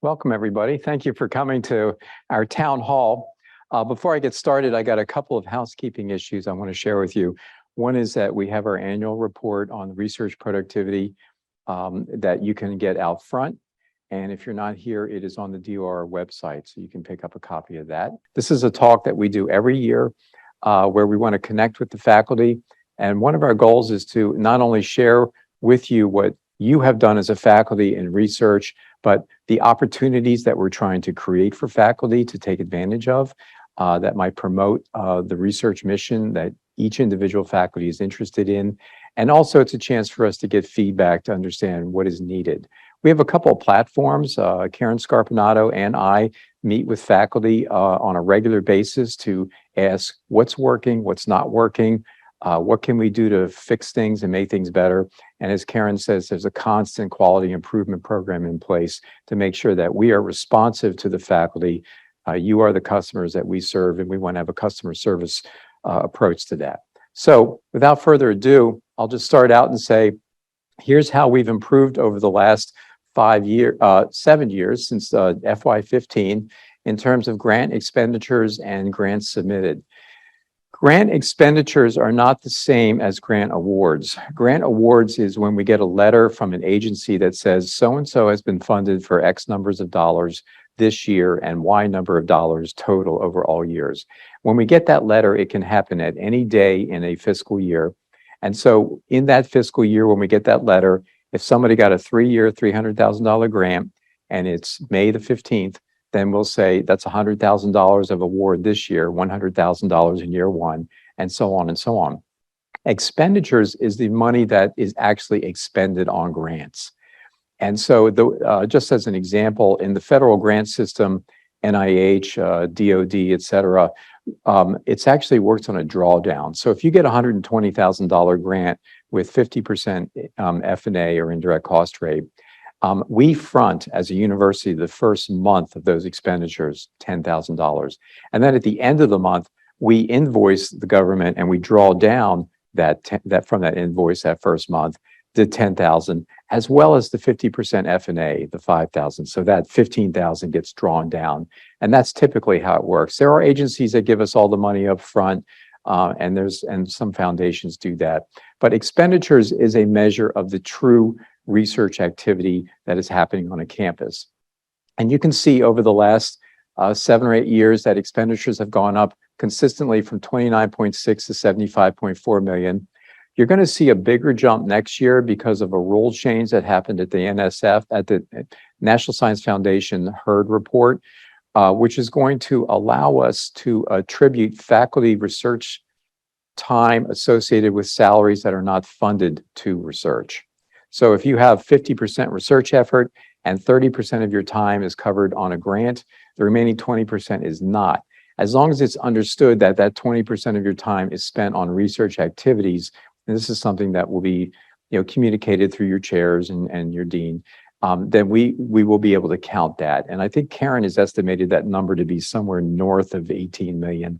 Welcome, everybody. Thank you for coming to our town hall. Before I get started, I got a couple of housekeeping issues I want to share with you. One is that we have our annual report on research productivity that you can get out front. And if you're not here, it is on the DOR website, so you can pick up a copy of that. This is a talk that we do every year where we want to connect with the faculty. And one of our goals is to not only share with you what you have done as a faculty in research, but the opportunities that we're trying to create for faculty to take advantage of that might promote the research mission that each individual faculty is interested in. And also it's a chance for us to get feedback to understand what is needed. We have a couple of platforms. Karen Scarpinato and I meet with faculty on a regular basis to ask what's working, what's not working, what can we do to fix things and make things better. And as Karen says, there's a constant quality improvement program in place to make sure that we are responsive to the faculty. You are the customers that we serve, and we want to have a customer service approach to that. So without further ado, I'll just start out and say, here's how we've improved over the last 7 years since FY15 in terms of grant expenditures and grants submitted. Grant expenditures are not the same as grant awards. Grant awards is when we get a letter from an agency that says so-and-so has been funded for X numbers of dollars this year and Y number of dollars total over all years. When we get that letter, it can happen at any day in a fiscal year. And so in that fiscal year, when we get that letter, if somebody got a 3-year, $300,000 grant and it's May the 15th, then we'll say that's $100,000 of award this year, $100,000 in year one, and so on and so on. Expenditures is the money that is actually expended on grants. And so just as an example, in the federal grant system, NIH, DOD, et cetera, it's actually works on a drawdown. So if you get a $120,000 grant with 50% F&A or indirect cost rate, we front as a university the first month of those expenditures, $10,000. And then at the end of the month, we invoice the government and we draw down that from that invoice that first month, the $10,000, as well as the 50% F&A, the $5,000. So that $15,000 gets drawn down. And that's typically how it works. There are agencies that give us all the money up front, and some foundations do that. But expenditures is a measure of the true research activity that is happening on a campus. And you can see over the last 7 or 8 years that expenditures have gone up consistently from 29.6 to 75.4 million. You're going to see a bigger jump next year because of a rule change that happened at the NSF, at the National Science Foundation HERD report, which is going to allow us to attribute faculty research time associated with salaries that are not funded to research. So if you have 50% research effort and 30% of your time is covered on a grant, the remaining 20% is not. As long as it's understood that that 20% of your time is spent on research activities, and this is something that will be communicated through your chairs and your dean, then we will be able to count that. And I think Karen has estimated that number to be somewhere north of 18 million,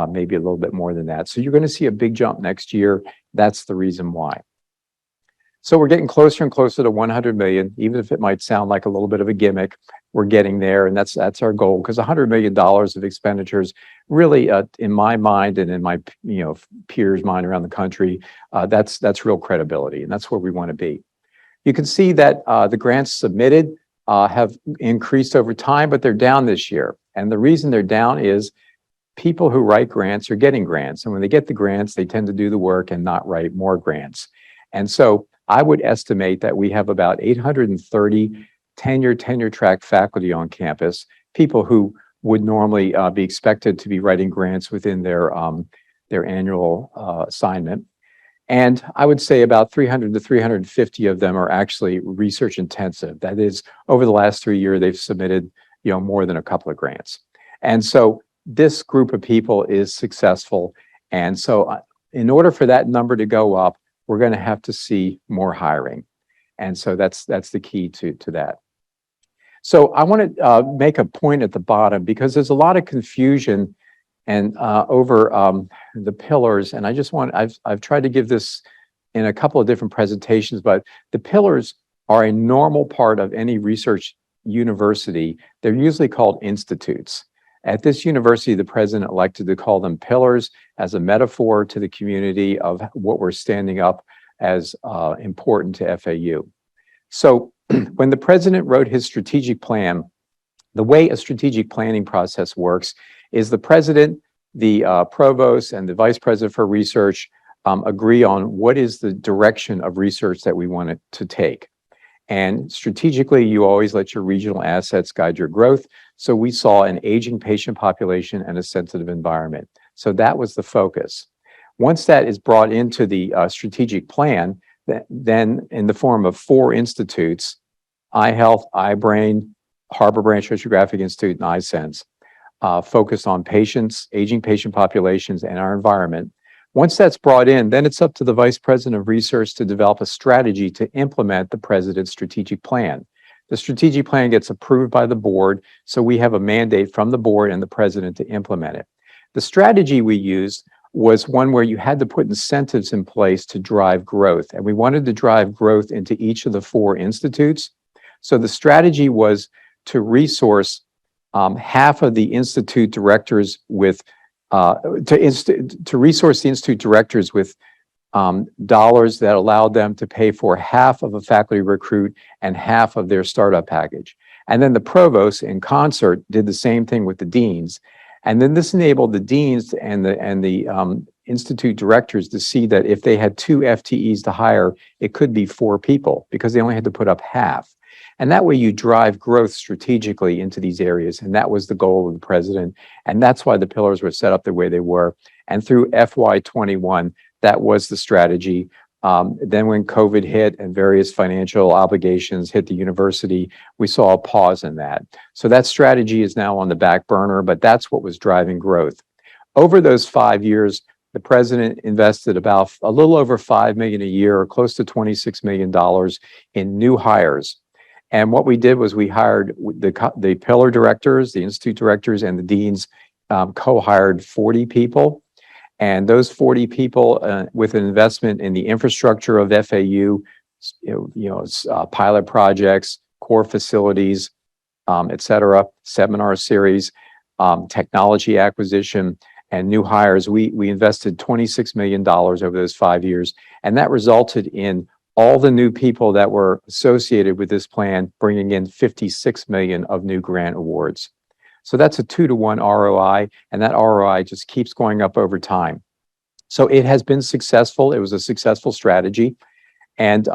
maybe a little bit more than that. So you're going to see a big jump next year. That's the reason why. So we're getting closer and closer to 100 million, even if it might sound like a little bit of a gimmick. We're getting there, and that's our goal, because $100 million of expenditures really, in my mind and in my peers' mind around the country, that's real credibility, and that's where we want to be. You can see that the grants submitted have increased over time, but they're down this year. And the reason they're down is people who write grants are getting grants, and when they get the grants, they tend to do the work and not write more grants. And so I would estimate that we have about 830 tenure track faculty on campus, people who would normally be expected to be writing grants within their annual assignment. And I would say about 300 to 350 of them are actually research intensive. That is, over the last 3 years, they've submitted more than a couple of grants. And so this group of people is successful. And so in order for that number to go up, we're going to have to see more hiring. And so that's the key to that. So I want to make a point at the bottom, because there's a lot of confusion and over the pillars. And I've tried to give this in a couple of different presentations, but the pillars are a normal part of any research university, they're usually called institutes. At this university, the president elected to call them pillars as a metaphor to the community of what we're standing up as important to FAU. So when the president wrote his strategic plan, the way a strategic planning process works is the president, the provost, and the vice president for research agree on what is the direction of research that we want it to take. And strategically, you always let your regional assets guide your growth. So we saw an aging patient population and a sensitive environment. So that was the focus. Once that is brought into the strategic plan, then in the form of 4 institutes, iHealth, iBrain, Harbor Branch Oceanographic Institute, and iSense, focused on patients, aging patient populations, and our environment. Once that's brought in, then it's up to the Vice President of Research to develop a strategy to implement the President's strategic plan. The strategic plan gets approved by the board, so we have a mandate from the board and the President to implement it. The strategy we used was one where you had to put incentives in place to drive growth, and we wanted to drive growth into each of the 4 institutes. So the strategy was to resource half of the institute directors with to resource the institute directors with dollars that allowed them to pay for half of a faculty recruit and half of their startup package. And then the provost in concert did the same thing with the deans. And then this enabled the deans and the institute directors to see that if they had 2 FTEs to hire, it could be 4 people because they only had to put up half. And that way you drive growth strategically into these areas. And that was the goal of the president. And that's why the pillars were set up the way they were. And through FY21, that was the strategy. Then when COVID hit and various financial obligations hit the university, we saw a pause in that. So that strategy is now on the back burner, but that's what was driving growth. Over those 5 years, the president invested about a little over $5 million a year, or close to $26 million in new hires. And what we did was we hired the pillar directors, the institute directors, and the deans co-hired 40 people. And those 40 people, with an investment in the infrastructure of FAU, pilot projects, core facilities, et cetera, seminar series, technology acquisition, and new hires, we invested $26 million over those 5 years. And that resulted in all the new people that were associated with this plan bringing in $56 million of new grant awards. So that's a 2-to-1 ROI, and that ROI just keeps going up over time. So it has been successful. It was a successful strategy. And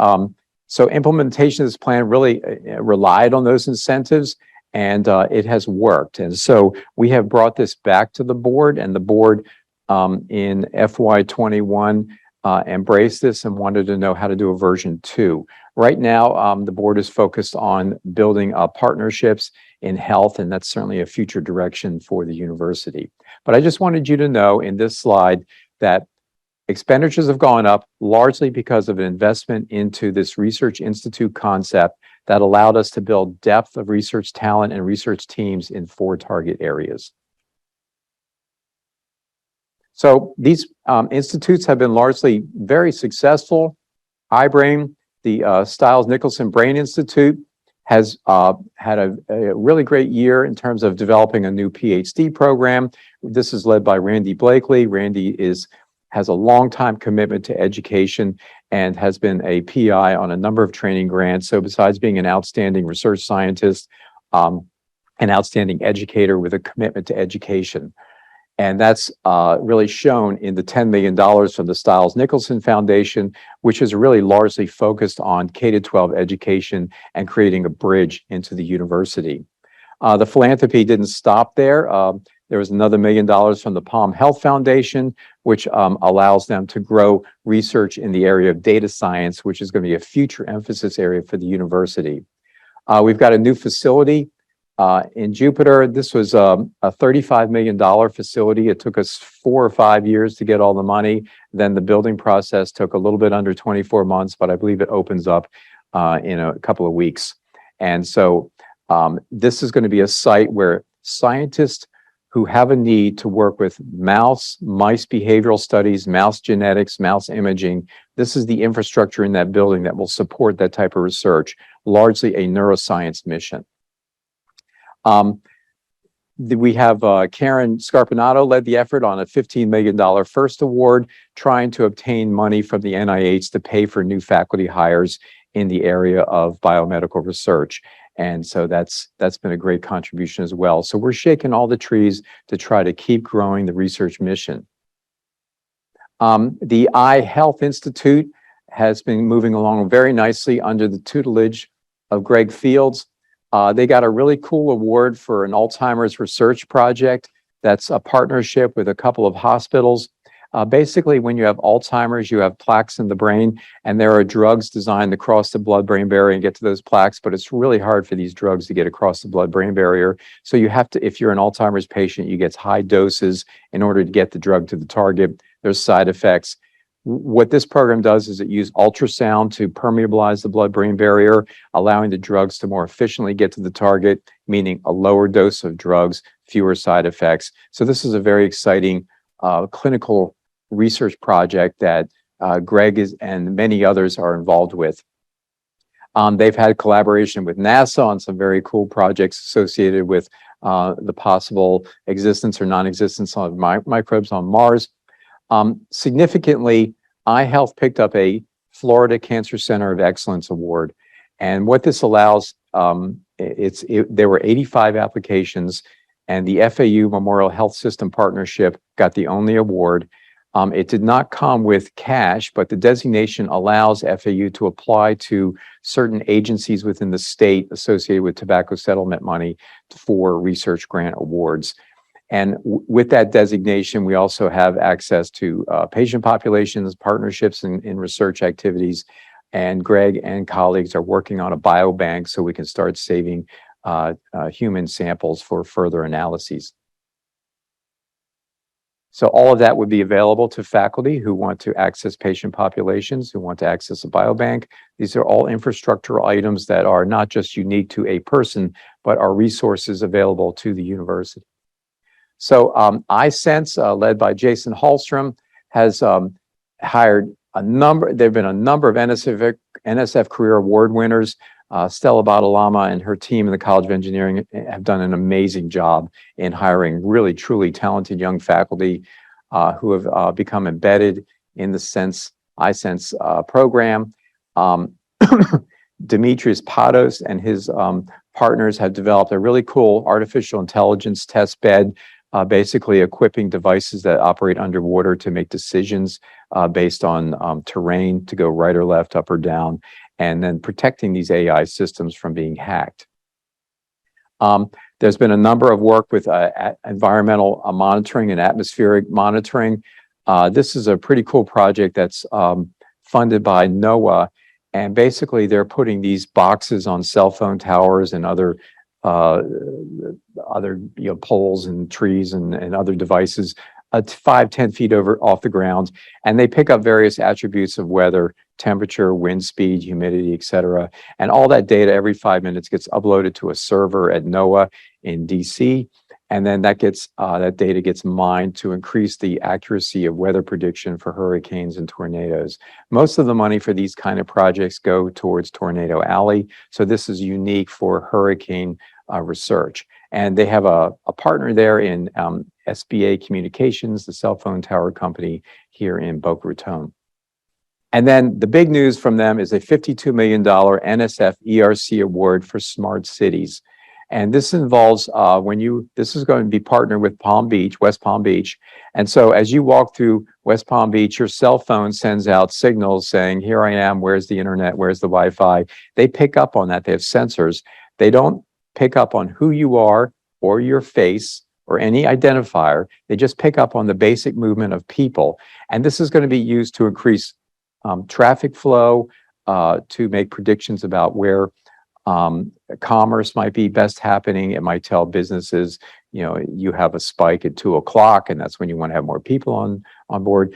so implementation of this plan really relied on those incentives, and it has worked. And so we have brought this back to the board, and the board in FY21 embraced this and wanted to know how to do a version 2. Right now, the board is focused on building partnerships in health, and that's certainly a future direction for the university. But I just wanted you to know in this slide that expenditures have gone up largely because of an investment into this research institute concept that allowed us to build depth of research talent and research teams in 4 target areas. So these institutes have been largely very successful. iBrain, the Stiles-Nicholson Brain Institute, has had a really great year in terms of developing a new PhD program. This is led by Randy Blakely. Randy has a long-time commitment to education and has been a PI on a number of training grants. So besides being an outstanding research scientist, an outstanding educator with a commitment to education. And that's really shown in the $10 million from the Stiles-Nicholson Foundation, which is really largely focused on K-12 education and creating a bridge into the university. The philanthropy didn't stop there. There was another $1 million from the Palm Health Foundation, which allows them to grow research in the area of data science, which is going to be a future emphasis area for the university. We've got a new facility in Jupiter. This was a $35 million facility. It took us 4 or 5 years to get all the money. Then the building process took a little bit under 24 months, but I believe it opens up in a couple of weeks. And so this is going to be a site where scientists who have a need to work with mice behavioral studies, mouse genetics, mouse imaging, this is the infrastructure in that building that will support that type of research, largely a neuroscience mission. We have Karen Scarpinato led the effort on a $15 million first award, trying to obtain money from the NIH to pay for new faculty hires in the area of biomedical research. And so that's been a great contribution as well. So we're shaking all the trees to try to keep growing the research mission. The Eye Health Institute has been moving along very nicely under the tutelage of Greg Fields. They got a really cool award for an Alzheimer's research project that's a partnership with a couple of hospitals. Basically, when you have Alzheimer's, you have plaques in the brain, and there are drugs designed to cross the blood-brain barrier and get to those plaques, but it's really hard for these drugs to get across the blood-brain barrier. So you have to, if you're an Alzheimer's patient, you get high doses in order to get the drug to the target. There's side effects. What this program does is it uses ultrasound to permeabilize the blood-brain barrier, allowing the drugs to more efficiently get to the target, meaning a lower dose of drugs, fewer side effects. So this is a very exciting clinical research project that Greg and many others are involved with. They've had collaboration with NASA on some very cool projects associated with the possible existence or non-existence of microbes on Mars. Significantly, iHealth picked up a Florida Cancer Center of Excellence Award. And what this allows, there were 85 applications, and the FAU Memorial Health System Partnership got the only award. It did not come with cash, but the designation allows FAU to apply to certain agencies within the state associated with tobacco settlement money for research grant awards. And with that designation, we also have access to patient populations, partnerships in research activities. And Greg and colleagues are working on a biobank so we can start saving human samples for further analyses. So all of that would be available to faculty who want to access patient populations, who want to access a biobank. These are all infrastructural items that are not just unique to a person, but are resources available to the university. So iSense, led by Jason Hallstrom, has hired there've been a number of NSF Career Award winners. Stella Badalama and her team in the College of Engineering have done an amazing job in hiring really, truly talented young faculty who have become embedded in the iSense program. Demetrius Pados and his partners have developed a really cool artificial intelligence test bed, basically equipping devices that operate underwater to make decisions based on terrain, to go right or left, up or down, and then protecting these AI systems from being hacked. There's been a number of work with environmental monitoring and atmospheric monitoring. This is a pretty cool project that's funded by NOAA, and basically they're putting these boxes on cell phone towers and other poles and trees and other devices 5-10 feet off the ground, and they pick up various attributes of weather, temperature, wind speed, humidity, etc. And all that data every 5 minutes gets uploaded to a server at NOAA in DC, and then that data gets mined to increase the accuracy of weather prediction for hurricanes and tornadoes. Most of the money for these kind of projects go towards Tornado Alley, so this is unique for hurricane research. And they have a partner there in SBA Communications, the cell phone tower company here in Boca Raton. And then the big news from them is a $52 million NSF ERC award for smart cities. And this involves this is going to be partnered with West Palm Beach. And so as you walk through West Palm Beach, your cell phone sends out signals saying, here I am, where's the internet, where's the Wi-Fi? They pick up on that, they have sensors. They don't pick up on who you are or your face or any identifier. They just pick up on the basic movement of people. And this is going to be used to increase traffic flow, to make predictions about where commerce might be best happening. It might tell businesses, you have a spike at 2 o'clock, and that's when you want to have more people on board.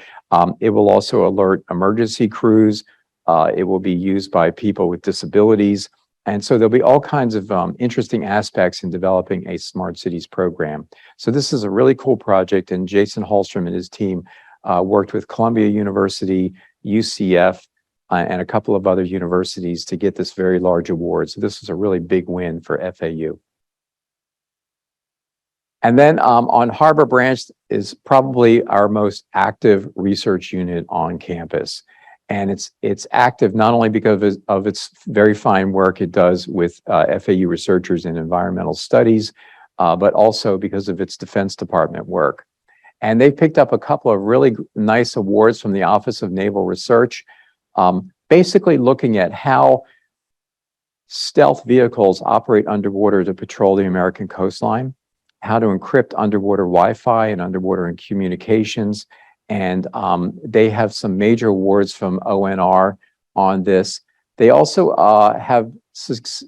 It will also alert emergency crews. It will be used by people with disabilities. And so there'll be all kinds of interesting aspects in developing a smart cities program. So this is a really cool project, and Jason Hallstrom and his team worked with Columbia University, UCF, and a couple of other universities to get this very large award. So this is a really big win for FAU. And then on Harbor Branch is probably our most active research unit on campus. And it's active not only because of its very fine work it does with FAU researchers in environmental studies, but also because of its Defense Department work. And they picked up a couple of really nice awards from the Office of Naval Research, basically looking at how stealth vehicles operate underwater to patrol the American coastline, how to encrypt underwater Wi-Fi and underwater communications. And they have some major awards from ONR on this. They also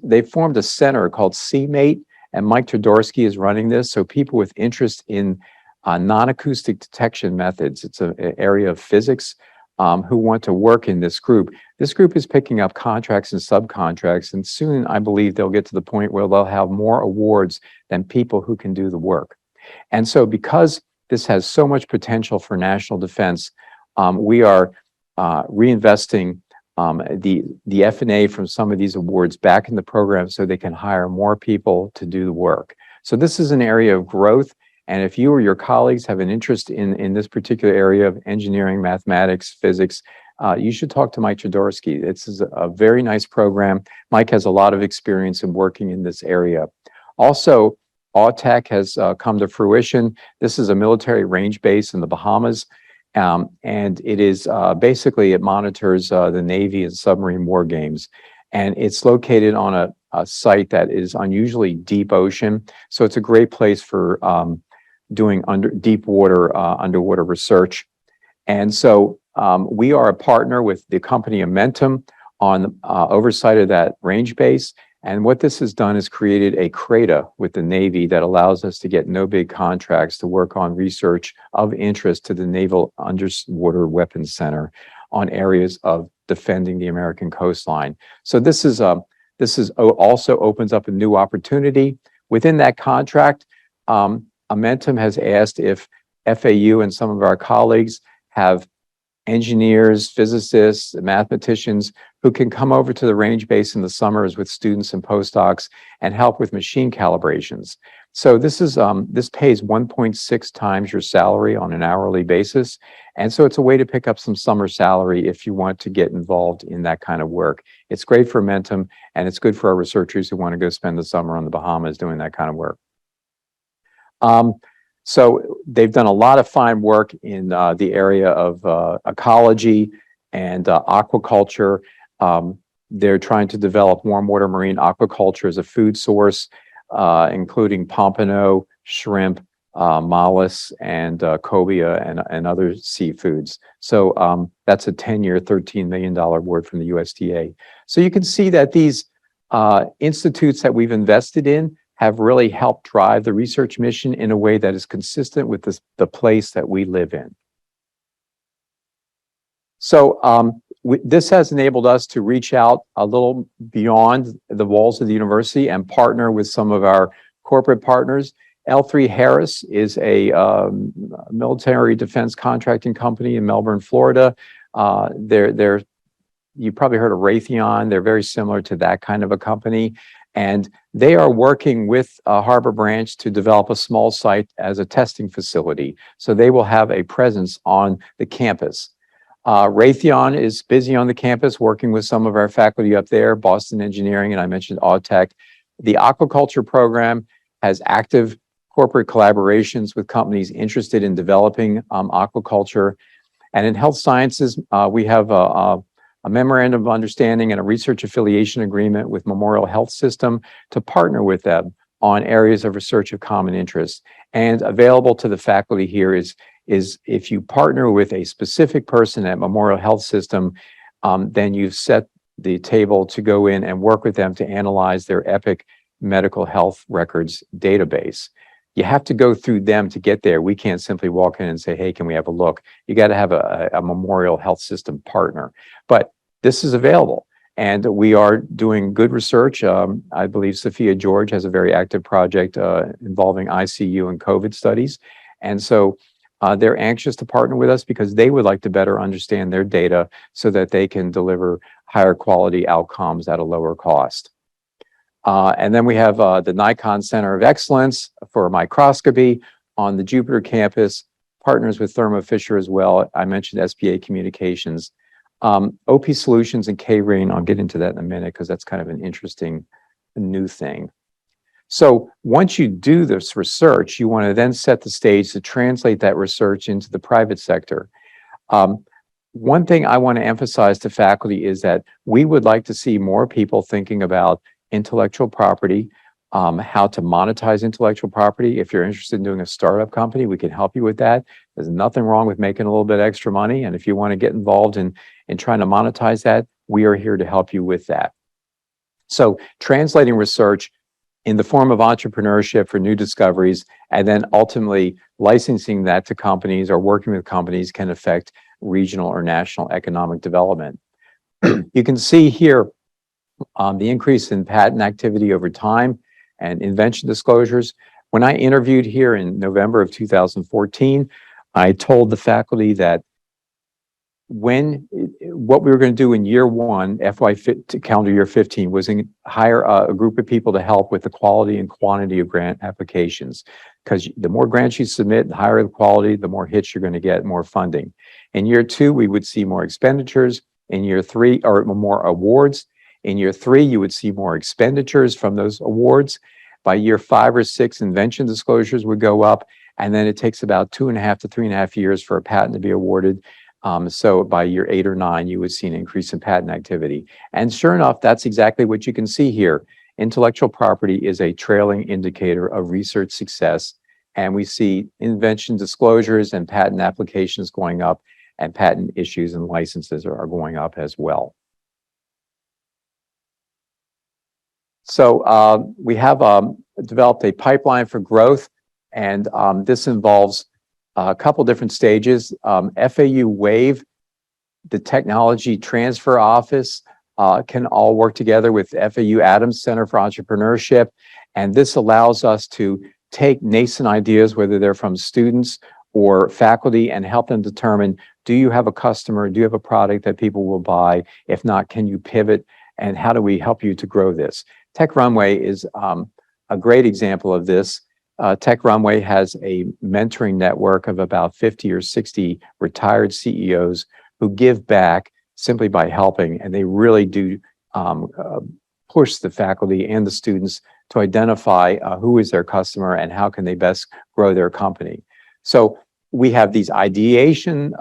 they formed a center called CMATE, and Mike Tredorsky is running this. So people with interest in non-acoustic detection methods, it's an area of physics, who want to work in this group. This group is picking up contracts and subcontracts, and soon I believe they'll get to the point where they'll have more awards than people who can do the work. And so because this has so much potential for national defense, we are reinvesting the F&A from some of these awards back in the program so they can hire more people to do the work. So this is an area of growth. And if you or your colleagues have an interest in this particular area of engineering, mathematics, physics, you should talk to Mike Tredorsky. This is a very nice program. Mike has a lot of experience in working in this area. Also, AUTEC has come to fruition. This is a military range base in the Bahamas. And it is basically, it monitors the Navy and submarine war games. And it's located on a site that is unusually deep ocean. So it's a great place for doing deep water, underwater research. And so we are a partner with the company Amentum on oversight of that range base. And what this has done is created a CRADA with the Navy that allows us to get no big contracts to work on research of interest to the Naval Underwater Weapons Center on areas of defending the American coastline. So this is also opens up a new opportunity. Within that contract, Amentum has asked if FAU and some of our colleagues have engineers, physicists, mathematicians who can come over to the range base in the summers with students and postdocs and help with machine calibrations. So this is this pays 1.6 times your salary on an hourly basis. And so it's a way to pick up some summer salary if you want to get involved in that kind of work. It's great for Amentum, and it's good for our researchers who want to go spend the summer on the Bahamas doing that kind of work. So they've done a lot of fine work in the area of ecology and aquaculture. They're trying to develop warm water marine aquaculture as a food source, including pompano, shrimp, mollusks, and cobia and other seafoods. So that's a 10-year, $13 million award from the USDA. So you can see that these institutes that we've invested in have really helped drive the research mission in a way that is consistent with the place that we live in. So this has enabled us to reach out a little beyond the walls of the university and partner with some of our corporate partners. L3 Harris is a military defense contracting company in Melbourne, Florida. You probably heard of Raytheon. They're very similar to that kind of a company. And they are working with Harbor Branch to develop a small site as a testing facility. So they will have a presence on the campus. Raytheon is busy on the campus working with some of our faculty up there, Boston Engineering, and I mentioned AUTEC. The aquaculture program has active corporate collaborations with companies interested in developing aquaculture. And in health sciences, we have a memorandum of understanding and a research affiliation agreement with Memorial Health System to partner with them on areas of research of common interest. And available to the faculty here is if you partner with a specific person at Memorial Health System, then you've set the table to go in and work with them to analyze their EPIC medical health records database. You have to go through them to get there. We can't simply walk in and say, hey, can we have a look? You got to have a Memorial Health System partner. But this is available, and we are doing good research. I believe Sophia George has a very active project involving ICU and COVID studies. And so they're anxious to partner with us because they would like to better understand their data so that they can deliver higher quality outcomes at a lower cost. And then we have the Nikon Center of Excellence for microscopy on the Jupiter campus, partners with Thermo Fisher as well. I mentioned SBA Communications. OP Solutions and K-Rain, I'll get into that in a minute because that's kind of an interesting new thing. So once you do this research, you want to then set the stage to translate that research into the private sector. One thing I want to emphasize to faculty is that we would like to see more people thinking about intellectual property, how to monetize intellectual property. If you're interested in doing a startup company, we can help you with that. There's nothing wrong with making a little bit extra money. And if you want to get involved in trying to monetize that, we are here to help you with that. So translating research in the form of entrepreneurship for new discoveries, and then ultimately licensing that to companies or working with companies can affect regional or national economic development. You can see here the increase in patent activity over time and invention disclosures. When I interviewed here in November of 2014, I told the faculty that what we were going to do in year one, calendar year 15, was hire a group of people to help with the quality and quantity of grant applications. Because the more grants you submit, the higher the quality, the more hits you're going to get, more funding. In year two, we would see more expenditures. In year three, or more awards. In year three, you would see more expenditures from those awards. By year 5 or 6, invention disclosures would go up. And then it takes about 2.5 to 3.5 years for a patent to be awarded. So by year 8 or 9, you would see an increase in patent activity. And sure enough, that's exactly what you can see here. Intellectual property is a trailing indicator of research success. And we see invention disclosures and patent applications going up, and patent issues and licenses are going up as well. So we have developed a pipeline for growth, and this involves a couple different stages. FAU WAVE, the Technology Transfer Office, can all work together with FAU Adams Center for Entrepreneurship. And this allows us to take nascent ideas, whether they're from students or faculty, and help them determine, do you have a customer? Do you have a product that people will buy? If not, can you pivot? And how do we help you to grow this? Tech Runway is a great example of this. Tech Runway has a mentoring network of about 50 or 60 retired CEOs who give back simply by helping, and they really do push the faculty and the students to identify who is their customer and how can they best grow their company. So we have these ideation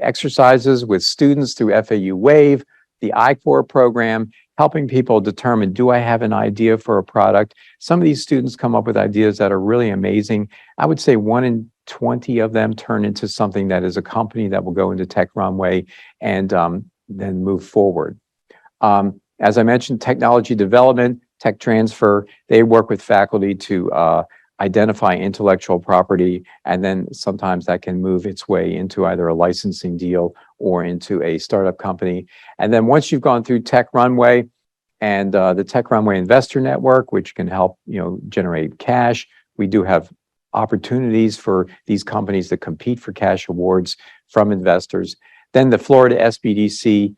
exercises with students through FAU WAVE, the I-Core program, helping people determine, do I have an idea for a product? Some of these students come up with ideas that are really amazing. I would say 1 in 20 of them turn into something that is a company that will go into Tech Runway and then move forward. As I mentioned, technology development, tech transfer, they work with faculty to identify intellectual property, and then sometimes that can move its way into either a licensing deal or into a startup company. And then once you've gone through Tech Runway and the Tech Runway Investor Network, which can help generate cash, we do have opportunities for these companies to compete for cash awards from investors. Then the Florida SBDC,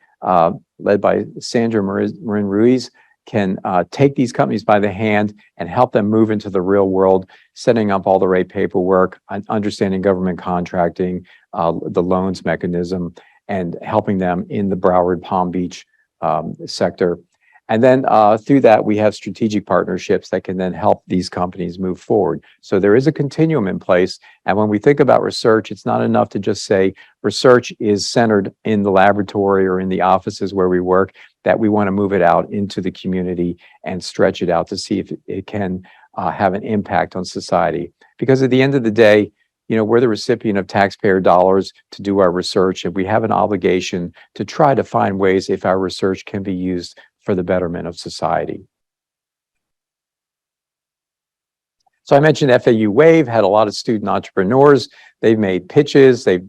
led by Sandra Marin Ruiz, can take these companies by the hand and help them move into the real world, setting up all the right paperwork, understanding government contracting, the loans mechanism, and helping them in the Broward Palm Beach sector. And then through that, we have strategic partnerships that can then help these companies move forward. So there is a continuum in place. And when we think about research, it's not enough to just say research is centered in the laboratory or in the offices where we work, that we want to move it out into the community and stretch it out to see if it can have an impact on society. Because at the end of the day, we're the recipient of taxpayer dollars to do our research, and we have an obligation to try to find ways if our research can be used for the betterment of society. So I mentioned FAU WAVE had a lot of student entrepreneurs. They've made pitches, they've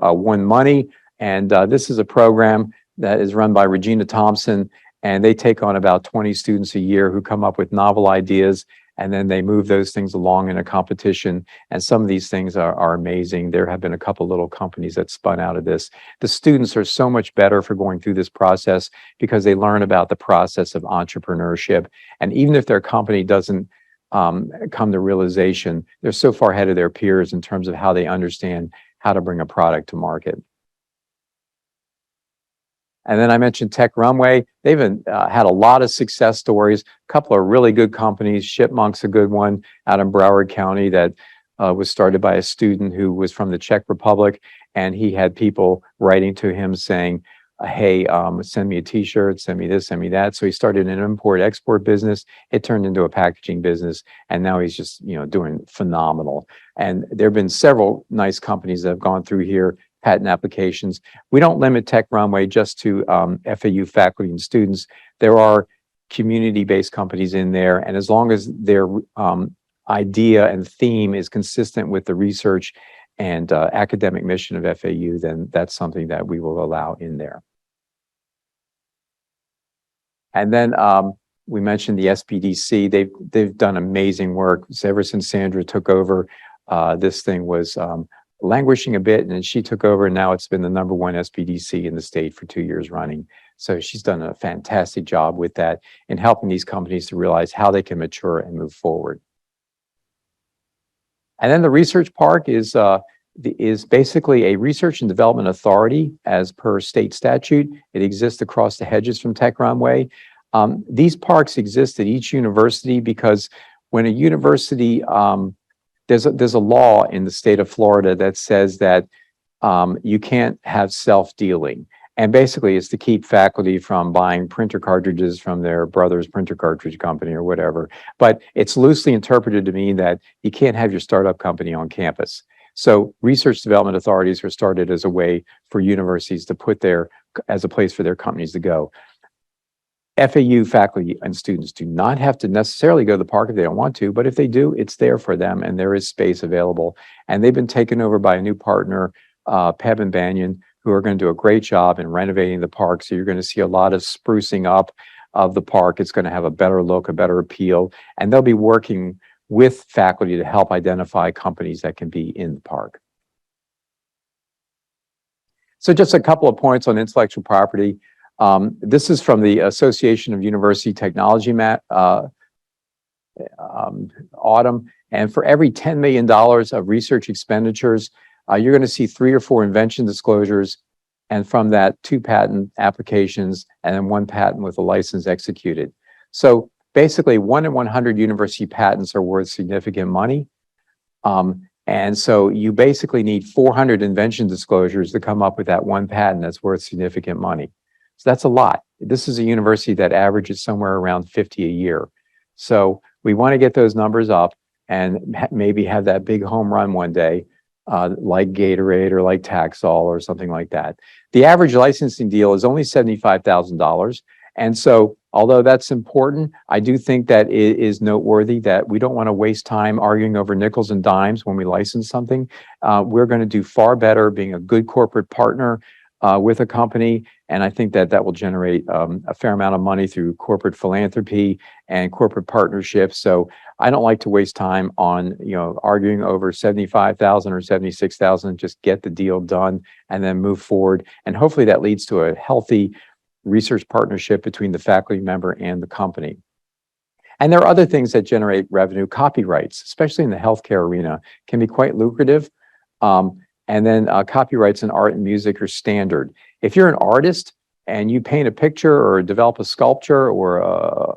won money, and this is a program that is run by Regina Thompson, and they take on about 20 students a year who come up with novel ideas, and then they move those things along in a competition. And some of these things are amazing. There have been a couple little companies that spun out of this. The students are so much better for going through this process because they learn about the process of entrepreneurship. And even if their company doesn't come to realization, they're so far ahead of their peers in terms of how they understand how to bring a product to market. And then I mentioned Tech Runway. They've had a lot of success stories. A couple of really good companies. Shipmonk's a good one out in Broward County that was started by a student who was from the Czech Republic, and he had people writing to him saying, hey, send me a t-shirt, send me this, send me that. So he started an import-export business. It turned into a packaging business, and now he's just doing phenomenal. And there have been several nice companies that have gone through here, patent applications. We don't limit Tech Runway just to FAU faculty and students. There are community-based companies in there, and as long as their idea and theme is consistent with the research and academic mission of FAU, then that's something that we will allow in there. And then we mentioned the SBDC. They've done amazing work. So ever since Sandra took over, this thing was languishing a bit, and then she took over, and now it's been the #1 SBDC in the state for 2 years running. So she's done a fantastic job with that in helping these companies to realize how they can mature and move forward. And then the research park is basically a research and development authority as per state statute. It exists across the hedges from Tech Runway. These parks exist at each university because when a university, there's a law in the state of Florida that says that you can't have self-dealing. And basically it's to keep faculty from buying printer cartridges from their brother's printer cartridge company or whatever. But it's loosely interpreted to mean that you can't have your startup company on campus. So research development authorities were started as a way for universities to put as a place for their companies to go. FAU faculty and students do not have to necessarily go to the park if they don't want to, but if they do, it's there for them and there is space available. And they've been taken over by a new partner, Peb and Banyan, who are going to do a great job in renovating the park. So you're going to see a lot of sprucing up of the park. It's going to have a better look, a better appeal, and they'll be working with faculty to help identify companies that can be in the park. So just a couple of points on intellectual property. This is from the Association of University Technology Autumn, and for every $10 million of research expenditures, you're going to see 3 or 4 invention disclosures, and from that 2 patent applications and then 1 patent with a license executed. So basically 1 in 100 university patents are worth significant money. And so you basically need 400 invention disclosures to come up with that 1 patent that's worth significant money. So that's a lot. This is a university that averages somewhere around 50 a year. So we want to get those numbers up and maybe have that big home run one day, like Gatorade or like Taxol or something like that. The average licensing deal is only $75,000. And so although that's important, I do think that it is noteworthy that we don't want to waste time arguing over nickels and dimes when we license something. We're going to do far better being a good corporate partner with a company, and I think that will generate a fair amount of money through corporate philanthropy and corporate partnerships. So I don't like to waste time on arguing over 75,000 or 76,000. Just get the deal done and then move forward, and hopefully that leads to a healthy research partnership between the faculty member and the company. And there are other things that generate revenue. Copyrights, especially in the healthcare arena, can be quite lucrative. And then copyrights in art and music are standard. If you're an artist and you paint a picture or develop a sculpture or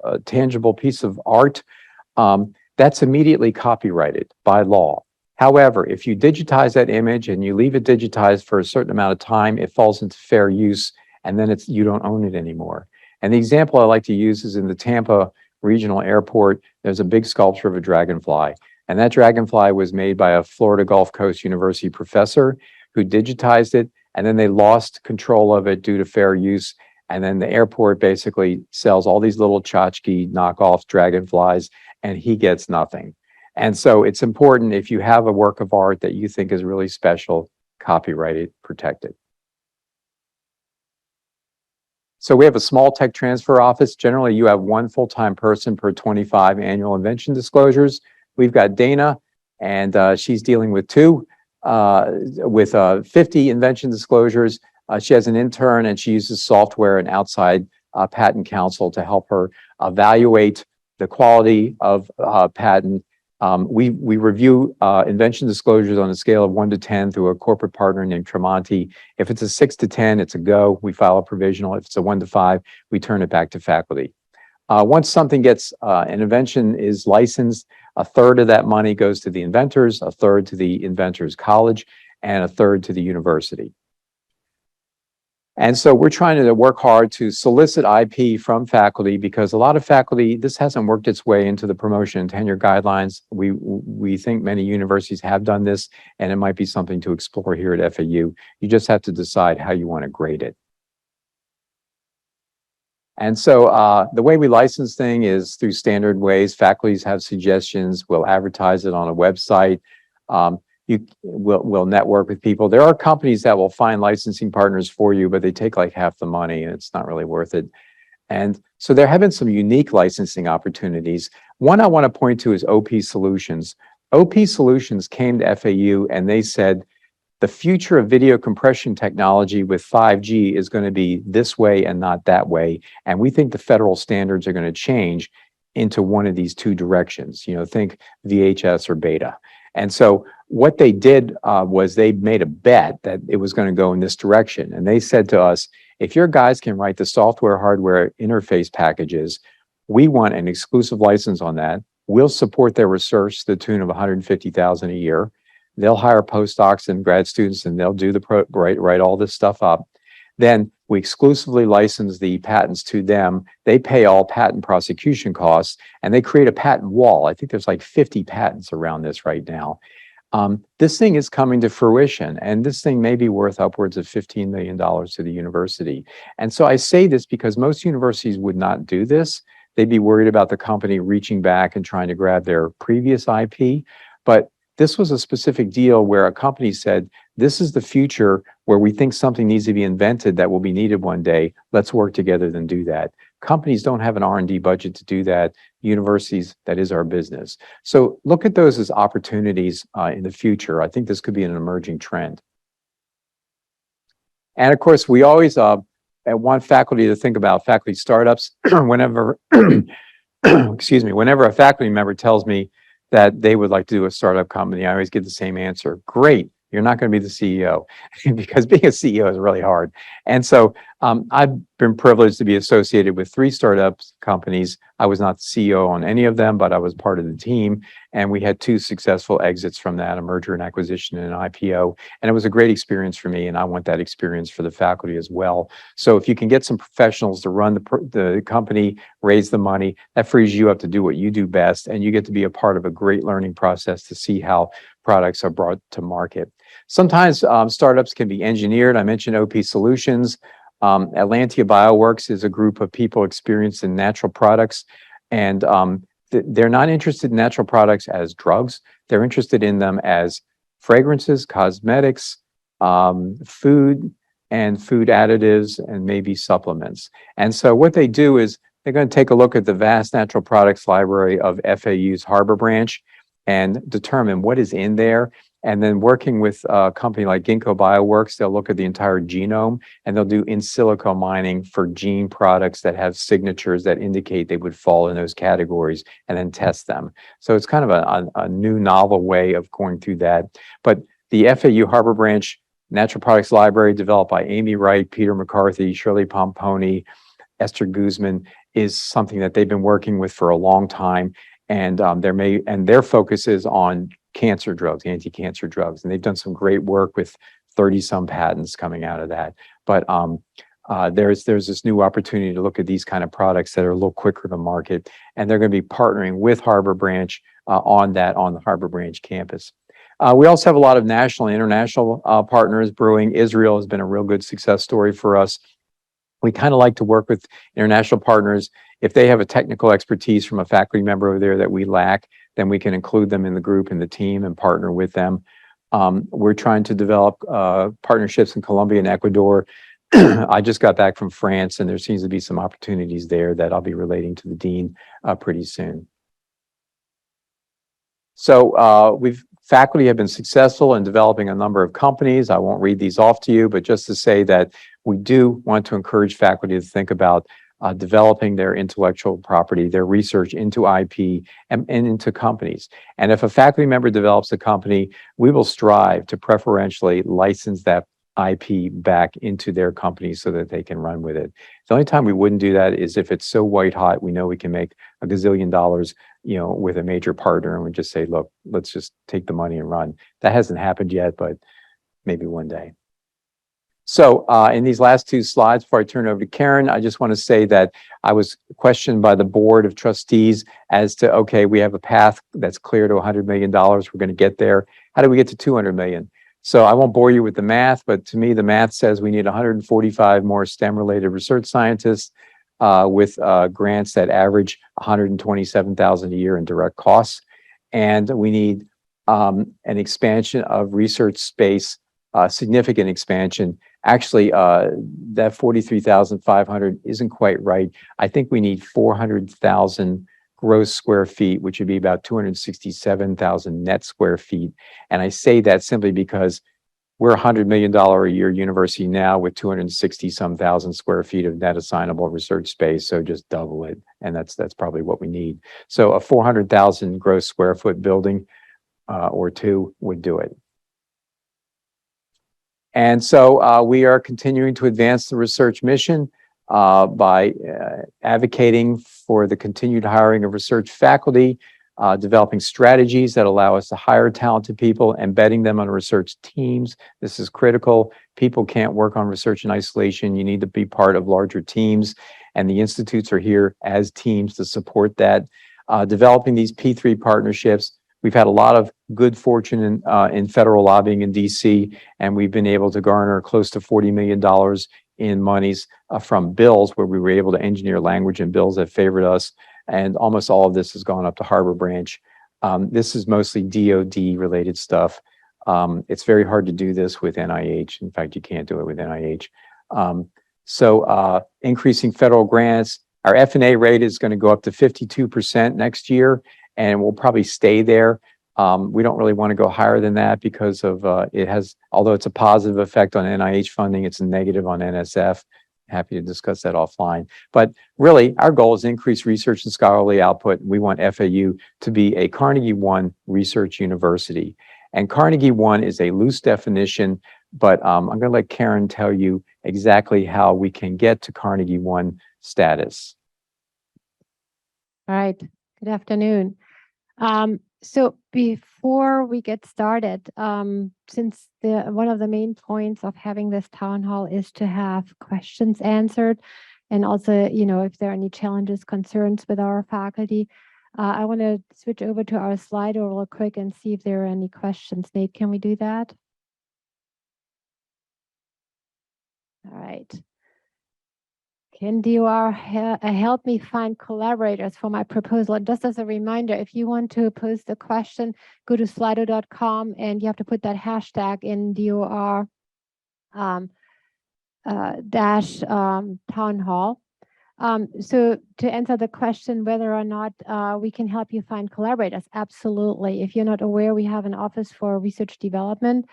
a tangible piece of art, that's immediately copyrighted by law. However, if you digitize that image and you leave it digitized for a certain amount of time, it falls into fair use, and then you don't own it anymore. And the example I like to use is in the Tampa Regional Airport. There's a big sculpture of a dragonfly. And that dragonfly was made by a Florida Gulf Coast University professor who digitized it, and then they lost control of it due to fair use. And then the airport basically sells all these little tchotchke knockoff dragonflies, and he gets nothing. And so it's important, if you have a work of art that you think is really special, copyright it, protect it. So we have a small tech transfer office. Generally, you have one full-time person per 25 annual invention disclosures. We've got Dana, and she's dealing with 50 invention disclosures. She has an intern, and she uses software and outside patent counsel to help her evaluate the quality of patent. We review invention disclosures on a scale of 1 to 10 through a corporate partner named Tremonti. If it's a 6 to 10, it's a go. We file a provisional. If it's a 1 to 5, we turn it back to faculty. Once something gets, an invention is licensed, a third of that money goes to the inventors, a third to the inventors college, and a third to the university. And so we're trying to work hard to solicit IP from faculty, because a lot of faculty, this hasn't worked its way into the promotion and tenure guidelines. We think many universities have done this, and it might be something to explore here at FAU. You just have to decide how you want to grade it. And so the way we license things is through standard ways. Faculties have suggestions. We'll advertise it on a website. We'll network with people. There are companies that will find licensing partners for you, but they take like half the money, and it's not really worth it. And so there have been some unique licensing opportunities. One I want to point to is OP Solutions. OP Solutions came to FAU and they said, the future of video compression technology with 5G is going to be this way and not that way. And we think the federal standards are going to change into one of these two directions. You know, think VHS or beta. And so what they did was they made a bet that it was going to go in this direction. And they said to us, if your guys can write the software hardware interface packages, we want an exclusive license on that. We'll support their research to the tune of $150,000 a year. They'll hire postdocs and grad students, and they'll do write all this stuff up. Then we exclusively license the patents to them. They pay all patent prosecution costs, and they create a patent wall. I think there's like 50 patents around this right now. This thing is coming to fruition, and this thing may be worth upwards of $15 million to the university. And so I say this because most universities would not do this. They'd be worried about the company reaching back and trying to grab their previous IP. But this was a specific deal where a company said, this is the future where we think something needs to be invented that will be needed one day. Let's work together and do that. Companies don't have an R&D budget to do that. Universities, that is our business. So look at those as opportunities in the future. I think this could be an emerging trend. And of course, we always want faculty to think about faculty startups. Whenever, excuse me, whenever a faculty member tells me that they would like to do a startup company, I always get the same answer. Great, you're not going to be the CEO, because being a CEO is really hard. And so I've been privileged to be associated with 3 startups companies. I was not the CEO on any of them, but I was part of the team. And we had 2 successful exits from that, a merger and acquisition and an IPO. And it was a great experience for me, and I want that experience for the faculty as well. So if you can get some professionals to run the company, raise the money, that frees you up to do what you do best, and you get to be a part of a great learning process to see how products are brought to market. Sometimes startups can be engineered. I mentioned OP Solutions. Atlantia Bioworks is a group of people experienced in natural products, and they're not interested in natural products as drugs. They're interested in them as fragrances, cosmetics, food, and food additives, and maybe supplements. And so what they do is they're going to take a look at the vast natural products library of FAU's Harbor branch and determine what is in there. And then working with a company like Ginkgo Bioworks, they'll look at the entire genome, and they'll do in silico mining for gene products that have signatures that indicate they would fall in those categories, and then test them. So it's kind of a new novel way of going through that. But the FAU Harbor Branch Natural Products Library, developed by Amy Wright, Peter McCarthy, Shirley Pomponi, Esther Guzman, is something that they've been working with for a long time. And their focus is on cancer drugs, anti-cancer drugs, and they've done some great work with 30-some patents coming out of that. But there's this new opportunity to look at these kind of products that are a little quicker to market, and they're going to be partnering with Harbor Branch on the Harbor Branch campus. We also have a lot of national and international partners brewing. Israel has been a real good success story for us. We kind of like to work with international partners. If they have a technical expertise from a faculty member over there that we lack, then we can include them in the group and the team and partner with them. We're trying to develop partnerships in Colombia and Ecuador. I just got back from France, and there seems to be some opportunities there that I'll be relating to the dean pretty soon. So faculty have been successful in developing a number of companies. I won't read these off to you, but just to say that we do want to encourage faculty to think about developing their intellectual property, their research into IP and into companies. And if a faculty member develops a company, we will strive to preferentially license that IP back into their company so that they can run with it. The only time we wouldn't do that is if it's so white hot, we know we can make a gazillion dollars, with a major partner, and we just say, look, let's just take the money and run. That hasn't happened yet, but maybe one day. So in these last two slides, before I turn it over to Karen, I just want to say that I was questioned by the board of trustees as to, okay, we have a path that's clear to $100 million. We're going to get there. How do we get to 200 million? So I won't bore you with the math, but to me, the math says we need 145 more STEM-related research scientists with grants that average 127,000 a year in direct costs. And we need an expansion of research space, significant expansion. Actually, that 43,500 isn't quite right. I think we need 400,000 gross square feet, which would be about 267,000 net square feet. And I say that simply because we're a $100 million a year university now with 260-some thousand square feet of net assignable research space. So just double it. And that's probably what we need. So a 400,000 gross square foot building or two would do it. And so we are continuing to advance the research mission by advocating for the continued hiring of research faculty, developing strategies that allow us to hire talented people, embedding them on research teams. This is critical. People can't work on research in isolation. You need to be part of larger teams, and the institutes are here as teams to support that. Developing these P3 partnerships. We've had a lot of good fortune in federal lobbying in DC, and we've been able to garner close to $40 million in monies from bills where we were able to engineer language in bills that favored us. And almost all of this has gone up to Harbor Branch. This is mostly DoD related stuff. It's very hard to do this with NIH. In fact, you can't do it with NIH. So increasing federal grants. Our F&A rate is going to go up to 52% next year, and we'll probably stay there. We don't really want to go higher than that because of it has, although it's a positive effect on NIH funding, it's a negative on NSF. Happy to discuss that offline. But really, our goal is to increase research and scholarly output. We want FAU to be a Carnegie One research university. And Carnegie One is a loose definition, but I'm going to let Karen tell you exactly how we can get to Carnegie One status. All right. Good afternoon. So before we get started, since one of the main points of having this town hall is to have questions answered, and also, if there are any challenges, concerns with our faculty, I want to switch over to our Slido real quick and see if there are any questions. Nate, can we do that? All right. Can DOR help me find collaborators for my proposal? And just as a reminder, if you want to post a question, go to slido.com and you have to put that hashtag in DOR town hall. So to answer the question whether or not we can help you find collaborators, absolutely. If you're not aware, we have an office for research development,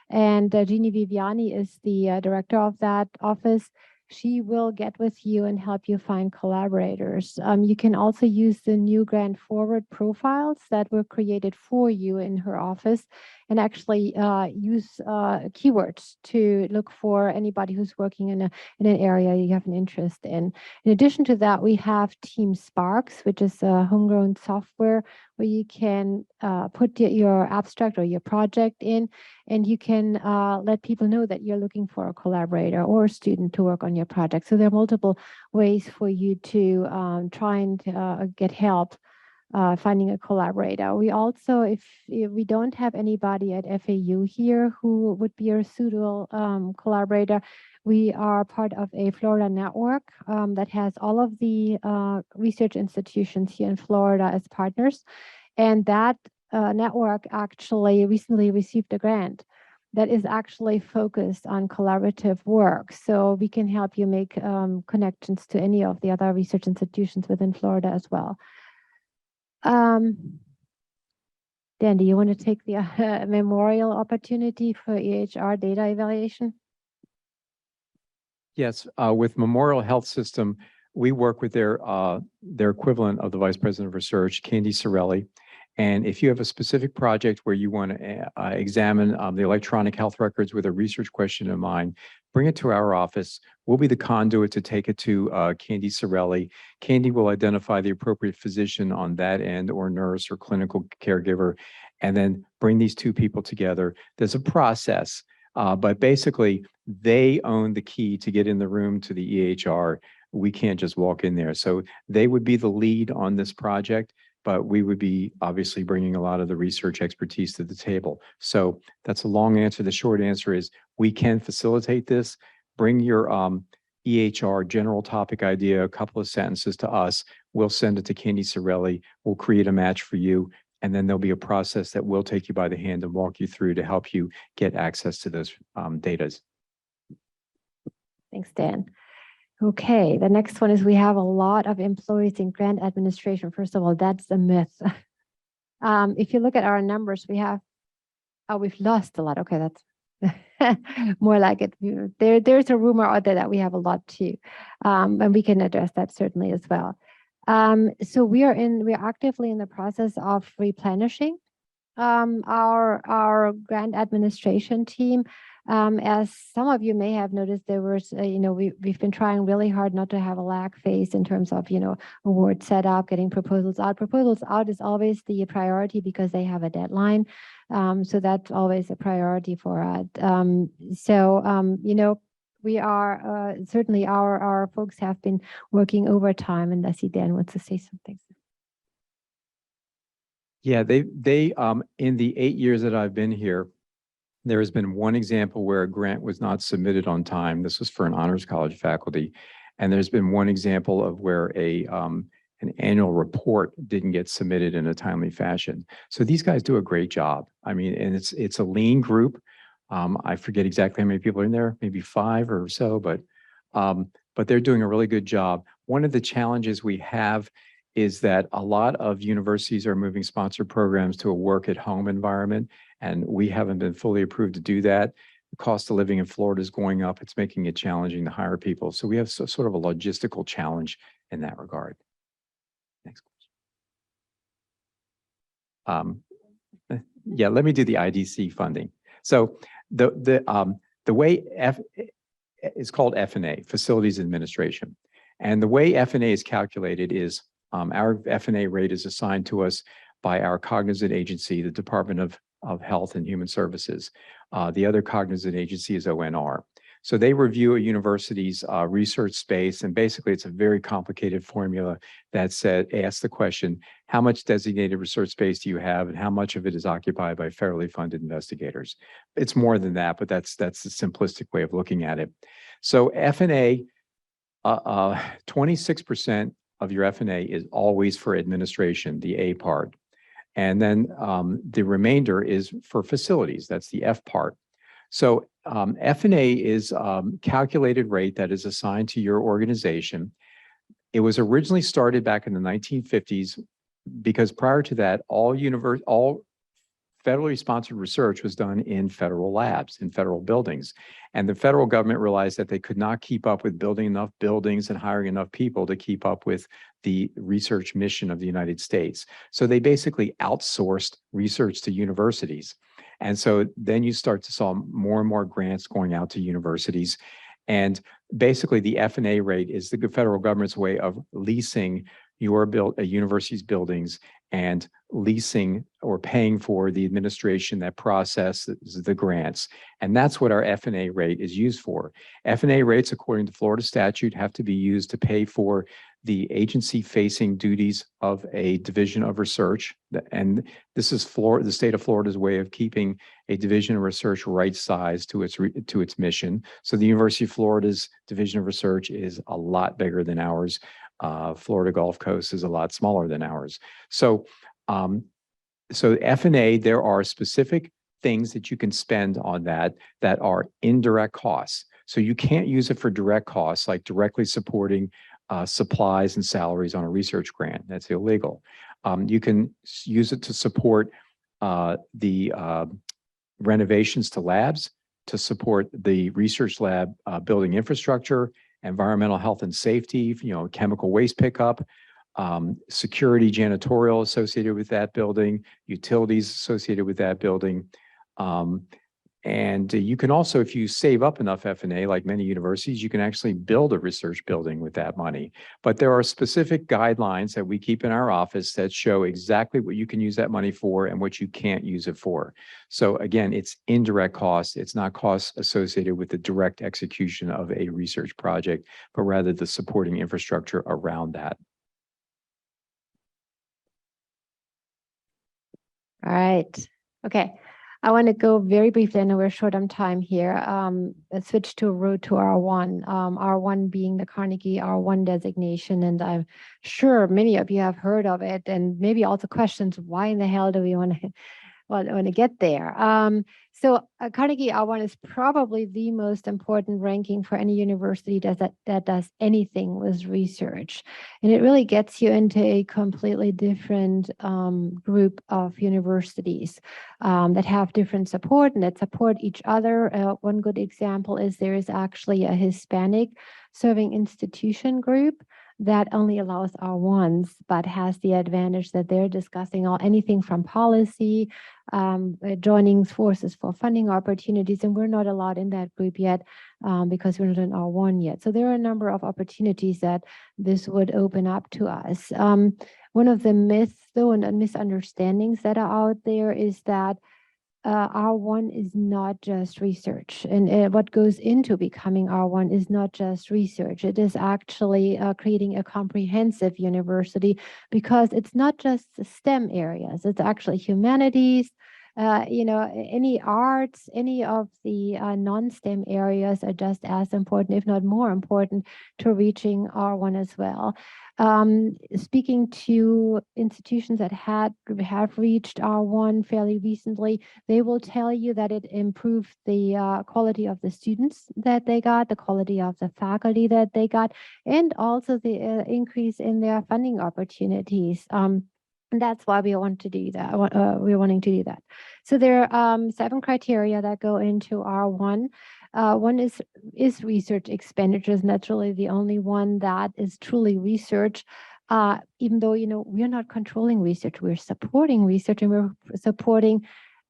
and Jeannie Viviani is the director of that office. She will get with you and help you find collaborators. You can also use the new Grant Forward profiles that were created for you in her office, and actually use keywords to look for anybody who's working in an area you have an interest in. In addition to that, we have Team Sparks, which is a homegrown software where you can put your abstract or your project in, and you can let people know that you're looking for a collaborator or a student to work on your project. So there are multiple ways for you to try and get help finding a collaborator. We also, if we don't have anybody at FAU here who would be a suitable collaborator, we are part of a Florida network that has all of the research institutions here in Florida as partners. And that network actually recently received a grant. that is actually focused on collaborative work. So we can help you make connections to any of the other research institutions within Florida as well. Dan, do you want to take the memorial opportunity for EHR data evaluation? Yes, with Memorial Health System, we work with their equivalent of the Vice President of Research, Candy Sorelli. And if you have a specific project where you want to examine the electronic health records with a research question in mind, bring it to our office. We'll be the conduit to take it to Candy Sorelli. Candy will identify the appropriate physician on that end, or nurse or clinical caregiver, and then bring these two people together. There's a process, but basically they own the key to get in the room to the EHR. We can't just walk in there. So they would be the lead on this project, but we would be obviously bringing a lot of the research expertise to the table. So that's a long answer. The short answer is we can facilitate this. Bring your EHR general topic idea, a couple of sentences to us. We'll send it to Candy Sorelli. We'll create a match for you. And then there'll be a process that will take you by the hand and walk you through to help you get access to those data. Thanks, Dan. Okay, the next one is we have a lot of employees in grant administration. First of all, that's a myth. If you look at our numbers, we have, we've lost a lot. Okay, that's more like it. There's a rumor out there that we have a lot too, and we can address that certainly as well. So we're actively in the process of replenishing our grant administration team. As some of you may have noticed, there was, we've been trying really hard not to have a lag phase in terms of, award setup, getting proposals out. Proposals out is always the priority because they have a deadline. So that's always a priority for us. We are certainly our folks have been working overtime, and I see Dan wants to say something. Yeah, they in the 8 years that I've been here, there has been one example where a grant was not submitted on time. This was for an honors college faculty. And there's been one example of where an annual report didn't get submitted in a timely fashion. So these guys do a great job. I mean, and it's a lean group. I forget exactly how many people are in there, maybe 5 or so, but they're doing a really good job. One of the challenges we have is that a lot of universities are moving sponsored programs to a work-at-home environment, and we haven't been fully approved to do that. The cost of living in Florida is going up. It's making it challenging to hire people. So we have sort of a logistical challenge in that regard. Next question. Yeah, let me do the IDC funding. So the way it's called F&A, Facilities Administration. And the way F&A is calculated is our F&A rate is assigned to us by our cognizant agency, the Department of Health and Human Services. The other cognizant agency is ONR. So they review a university's research space, and basically it's a very complicated formula that asks the question, how much designated research space do you have, and how much of it is occupied by federally funded investigators? It's more than that, but that's the simplistic way of looking at it. So F&A, 26% of your F&A is always for administration, the A part. And then the remainder is for facilities, that's the F part. So F&A is calculated rate that is assigned to your organization. It was originally started back in the 1950s because prior to that, all federally sponsored research was done in federal labs, in federal buildings. And the federal government realized that they could not keep up with building enough buildings and hiring enough people to keep up with the research mission of the United States. So they basically outsourced research to universities. And so then you start to saw more and more grants going out to universities. And basically the F&A rate is the federal government's way of leasing a university's buildings and leasing or paying for the administration that processes the grants. And that's what our F&A rate is used for. F&A rates, according to Florida statute, have to be used to pay for the agency-facing duties of a division of research. And this is the state of Florida's way of keeping a division of research right-sized to its mission. So the University of Florida's division of research is a lot bigger than ours. Florida Gulf Coast is a lot smaller than ours. So F&A, there are specific things that you can spend on that are indirect costs. So you can't use it for direct costs, like directly supporting supplies and salaries on a research grant. That's illegal. You can use it to support the renovations to labs, to support the research lab building infrastructure, environmental health and safety, chemical waste pickup, security, janitorial associated with that building, utilities associated with that building. And you can also, if you save up enough F&A, like many universities, you can actually build a research building with that money. But there are specific guidelines that we keep in our office that show exactly what you can use that money for and what you can't use it for. So again, it's indirect costs. It's not costs associated with the direct execution of a research project, but rather the supporting infrastructure around that. All right. Okay. I want to go very briefly. I know we're short on time here. Let's switch to road to R1. R1 being the Carnegie R1 designation, and I'm sure many of you have heard of it, and maybe also questions: why in the hell do we want to get there? So Carnegie R1 is probably the most important ranking for any university that does anything with research. And it really gets you into a completely different group of universities that have different support and that support each other. One good example is there is actually a Hispanic serving institution group that only allows R1s, but has the advantage that they're discussing anything from policy, joining forces for funding opportunities, and we're not allowed in that group yet because we're not in R1 yet. So there are a number of opportunities that this would open up to us. One of the myths, though, and misunderstandings that are out there is that R1 is not just research, and what goes into becoming R1 is not just research. It is actually creating a comprehensive university, because it's not just the STEM areas. It's actually humanities, any arts, any of the non-STEM areas are just as important, if not more important, to reaching R1 as well. Speaking to institutions that have reached R1 fairly recently, they will tell you that it improved the quality of the students that they got, the quality of the faculty that they got, and also the increase in their funding opportunities. And that's why we want to do that. We're wanting to do that. So there are 7 criteria that go into R1. One is research expenditures, and that's really the only one that is truly research. Even though we're not controlling research, we're supporting research, and we're supporting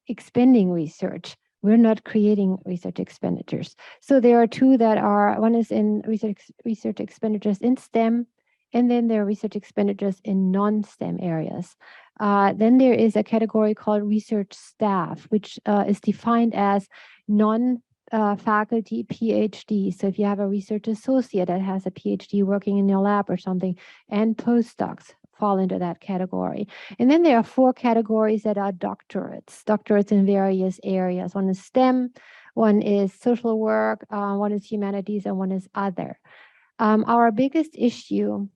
expending research. We're not creating research expenditures. So there are 2 that are. One is in research expenditures in STEM. And then there are research expenditures in non-STEM areas. Then there is a category called research staff, which is defined as non-faculty PhD. So if you have a research associate that has a PhD working in your lab or something, and postdocs fall into that category. And then there are 4 categories that are doctorates in various areas. One is STEM, one is social work, one is humanities, and one is other. Our biggest issue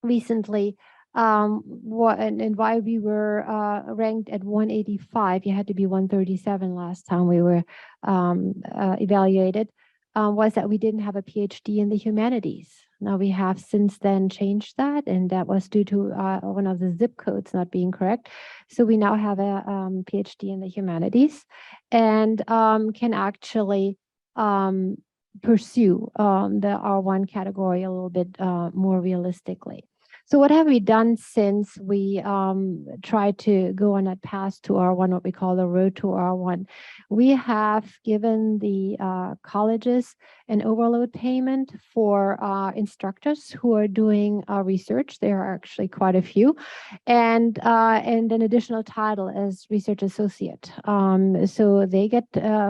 recently, and why we were ranked at 185, you had to be 137 last time we were evaluated, was that we didn't have a PhD in the humanities. Now we have since then changed that, and that was due to one of the zip codes not being correct. So we now have a PhD in the humanities, and can actually pursue the R1 category a little bit more realistically. So what have we done since we tried to go on that path to R1, what we call the road to R1? We have given the colleges an overload payment for instructors who are doing research. There are actually quite a few, and an additional title as research associate. So they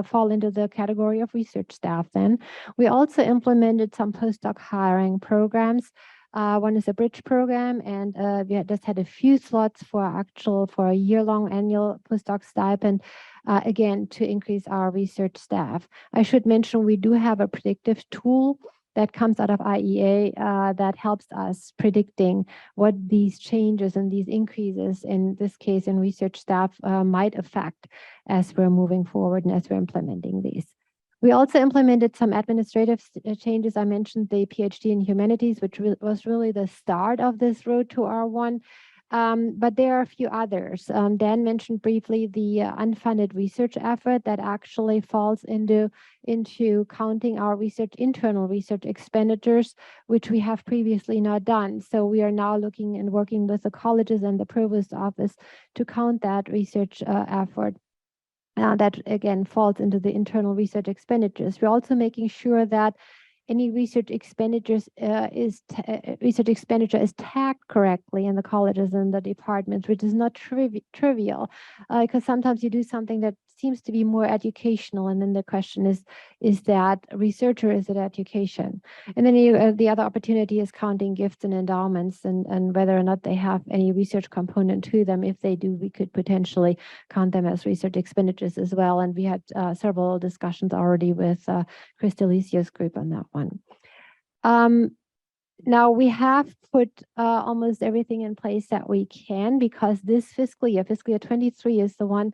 fall into the category of research staff. Then we also implemented some postdoc hiring programs. One is a bridge program, and we just had a few slots for a year-long annual postdoc stipend, again, to increase our research staff. I should mention we do have a predictive tool that comes out of IEA that helps us predicting what these changes and these increases, in this case in research staff, might affect as we're moving forward and as we're implementing these. We also implemented some administrative changes. I mentioned the PhD in humanities, which was really the start of this road to R1. But there are a few others. Dan mentioned briefly the unfunded research effort that actually falls into counting our internal research expenditures, which we have previously not done. So we are now looking and working with the colleges and the provost office to count that research effort. That again falls into the internal research expenditures. We're also making sure that any research expenditure is tagged correctly in the colleges and the departments, which is not trivial, because sometimes you do something that seems to be more educational, and then the question is that research or is it education? And then the other opportunity is counting gifts and endowments, and whether or not they have any research component to them. If they do, we could potentially count them as research expenditures as well. And we had several discussions already with Chris Delicia's group on that one. Now we have put almost everything in place that we can, because this fiscal year 23, is the one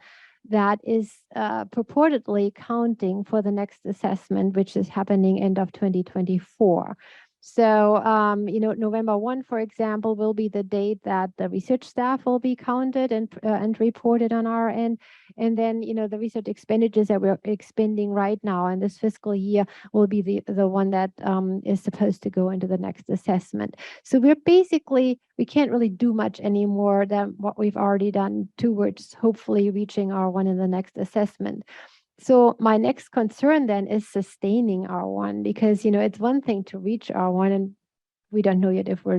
that is purportedly counting for the next assessment, which is happening end of 2024. So, November 1, for example, will be the date that the research staff will be counted and reported on our end. And then, the research expenditures that we're expending right now in this fiscal year will be the one that is supposed to go into the next assessment. So we can't really do much anymore than what we've already done towards hopefully reaching R1 in the next assessment. So my next concern then is sustaining R1, because, it's one thing to reach R1, and we don't know yet if we're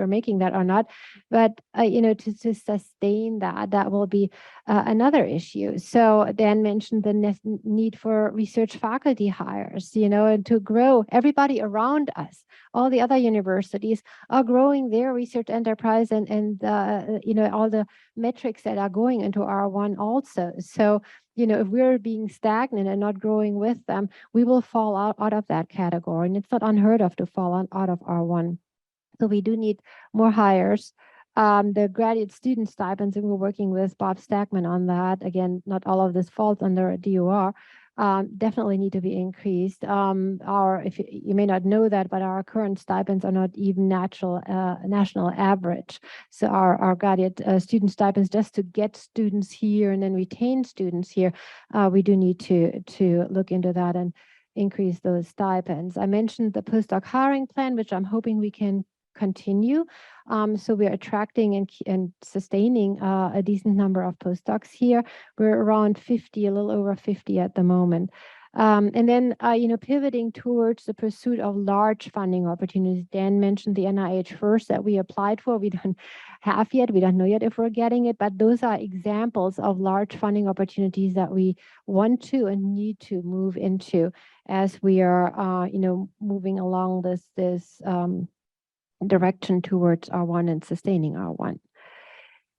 making that or not, but, to sustain that will be another issue. So Dan mentioned the need for research faculty hires, and to grow. Everybody around us, all the other universities are growing their research enterprise and all the metrics that are going into R1 also. So, if we're being stagnant and not growing with them, we will fall out of that category. And it's not unheard of to fall out of R1. So we do need more hires. The graduate student stipends, and we're working with Bob Stackman on that. Again, not all of this falls under a DOR. Definitely need to be increased. If you may not know that, but our current stipends are not even national average. So our graduate student stipends, just to get students here and then retain students here, we do need to look into that and increase those stipends. I mentioned the postdoc hiring plan, which I'm hoping we can continue. So we're attracting and sustaining a decent number of postdocs here. We're around 50, a little over 50 at the moment. And then, pivoting towards the pursuit of large funding opportunities. Dan mentioned the NIH First that we applied for. We don't have yet. We don't know yet if we're getting it, but those are examples of large funding opportunities that we want to and need to move into as we are, moving along this direction towards R1 and sustaining R1.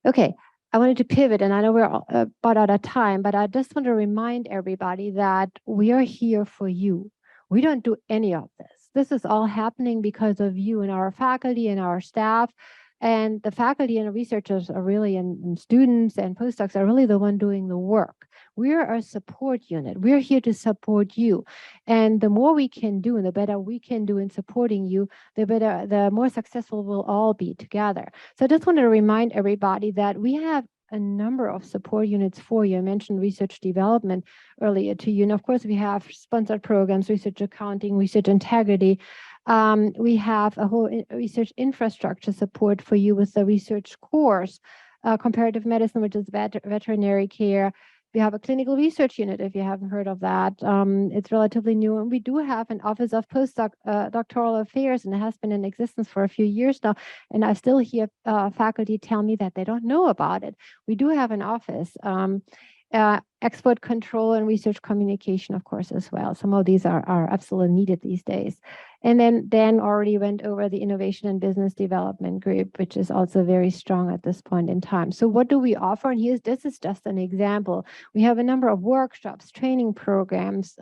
Okay, I wanted to pivot, and I know we're about out of time, but I just want to remind everybody that we are here for you. We don't do any of this. This is all happening because of you and our faculty and our staff. And the faculty and researchers are really, and students and postdocs are really the one doing the work. We're a support unit. We're here to support you. And the more we can do and the better we can do in supporting you, the more successful we'll all be together. So I just want to remind everybody that we have a number of support units for you. I mentioned research development earlier to you. And of course, we have sponsored programs, research accounting, research integrity. We have a whole research infrastructure support for you with the research course, comparative medicine, which is veterinary care. We have a clinical research unit, if you haven't heard of that. It's relatively new. And we do have an Office of Postdoctoral Affairs, and it has been in existence for a few years now. And I still hear faculty tell me that they don't know about it. We do have an office. Export control and research communication, of course, as well. Some of these are absolutely needed these days. And then Dan already went over the Innovation and Business Development Group, which is also very strong at this point in time. So what do we offer? And this is just an example. We have a number of workshops, training programs.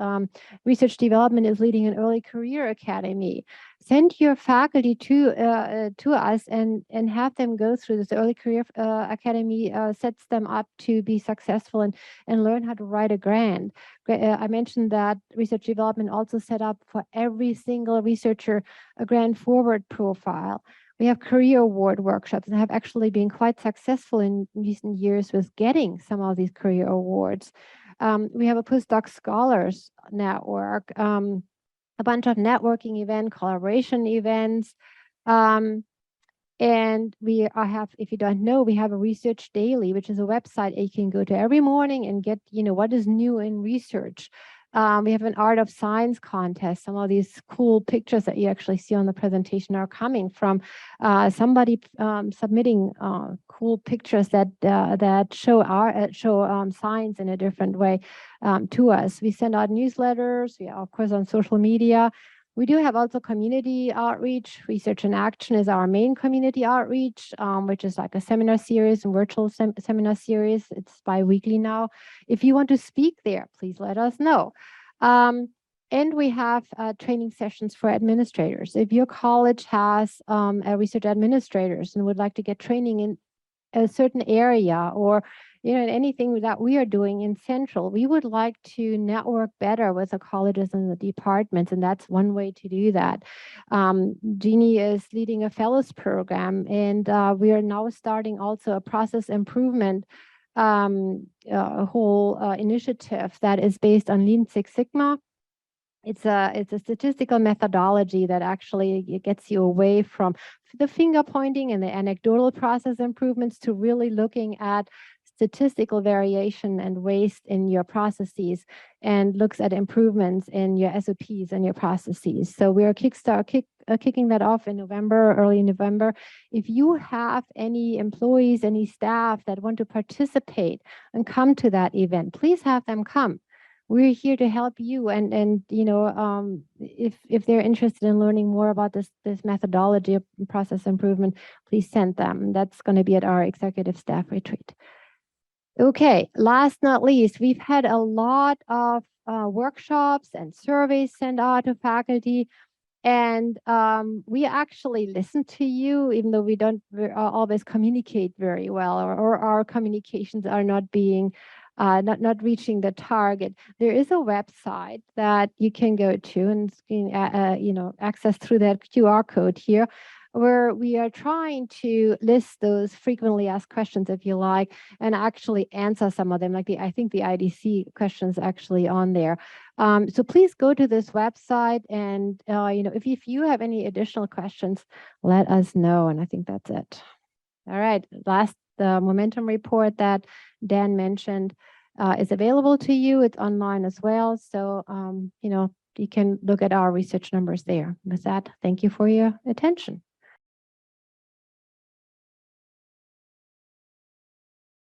Research Development is leading an early career academy. Send your faculty to us and have them go through this early career academy, sets them up to be successful and learn how to write a grant. I mentioned that Research Development also set up for every single researcher a grant forward profile. We have career award workshops and have actually been quite successful in recent years with getting some of these career awards. We have a postdoc scholars network, a bunch of networking events, collaboration events. And we have, if you don't know, we have a Research Daily, which is a website you can go to every morning and get, what is new in research. We have an Art of Science contest. Some of these cool pictures that you actually see on the presentation are coming from somebody submitting cool pictures that show science in a different way to us. We send out newsletters. We are, of course, on social media. We do have also community outreach. Research in Action is our main community outreach, which is like a seminar series and virtual seminar series. It's bi-weekly now. If you want to speak there, please let us know. And we have training sessions for administrators. If your college has a research administrators and would like to get training in a certain area or anything that we are doing in Central, we would like to network better with the colleges and the departments, and that's one way to do that. Jeannie is leading a fellows program, and we are now starting also a process improvement whole initiative that is based on Lean Six Sigma. It's a statistical methodology that actually gets you away from the finger pointing and the anecdotal process improvements to really looking at statistical variation and waste in your processes, and looks at improvements in your SOPs and your processes. So we are kicking that off in November, early November. If you have any employees, any staff that want to participate and come to that event, please have them come. We're here to help you, and if they're interested in learning more about this methodology of process improvement, please send them. That's going to be at our executive staff retreat. Okay, last not least, we've had a lot of workshops and surveys sent out to faculty, and we actually listen to you, even though we don't always communicate very well, or our communications are not being not reaching the target. There is a website that you can go to and access through that QR code here, where we are trying to list those frequently asked questions, if you like, and actually answer some of them. I think the IDC questions actually on there. So please go to this website, and if you have any additional questions, let us know. And I think that's it. All right, last the momentum report that Dan mentioned is available to you. It's online as well. So, you can look at our research numbers there. With that, thank you for your attention.